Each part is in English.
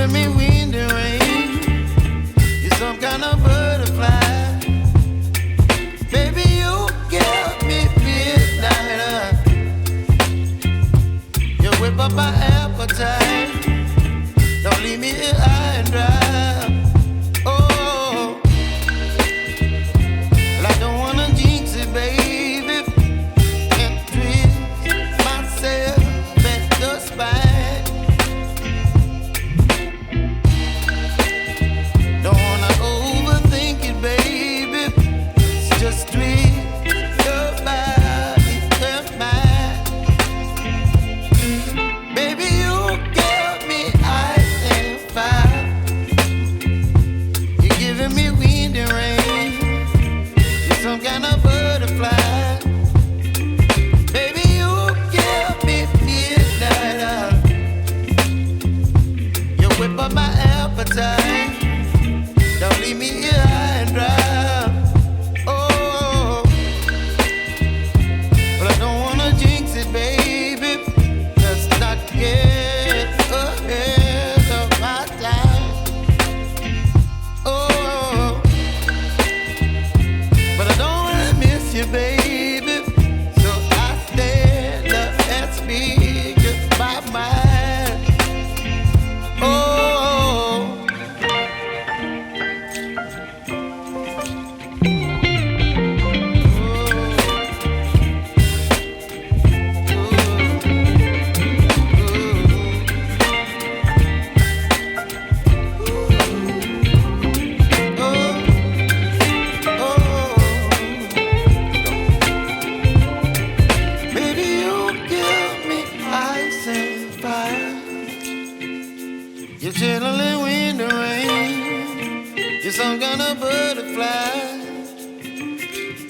giving me wind and rain. You're some kind of butterfly. Baby, you give me midnight. You whip up my appetite. Don't leave me here high and dry. Oh, well, I don't wanna jinx it, baby, and twist myself at the spine. Don't wanna overthink it, baby. It's just twist your body and mine. Baby, you give me ice and fire. You're giving me wind and rain. You're some kind of butterfly. Baby, you give me midnight. You whip up my appetite. Don't leave me here high and dry. Oh, but I don't wanna jinx it, baby. Let's not get ahead of my time. Oh, but I don't wanna miss you, baby. So I stand up and speak my mind. Oh. Baby, you give me ice and fire. You're chilling wind and rain. You're some kind of butterfly.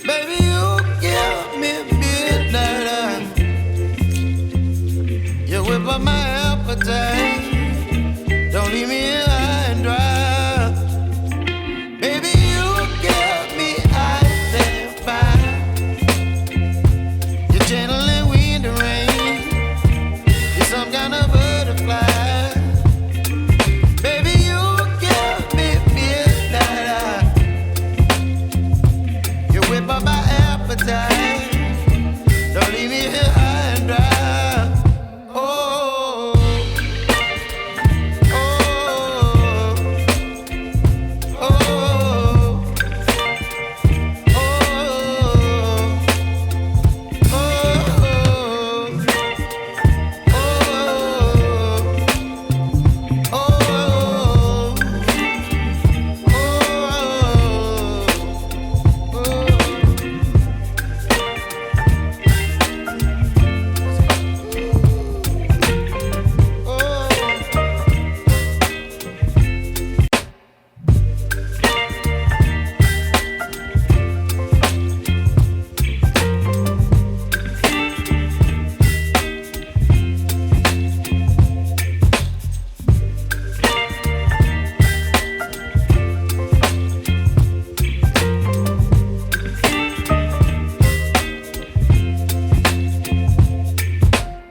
Baby, you give me midnight. You whip up my appetite. Don't leave me here high and dry. Baby, you give me ice and fire. You're channeling wind and rain. You're some kind of butterfly. Baby, you give me midnight. You whip up my appetite. Don't leave me here high and dry. Oh, oh, oh, oh,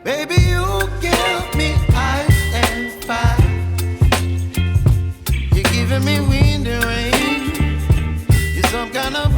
baby, you give me ice and fire. You're giving me wind and rain. You're some kind of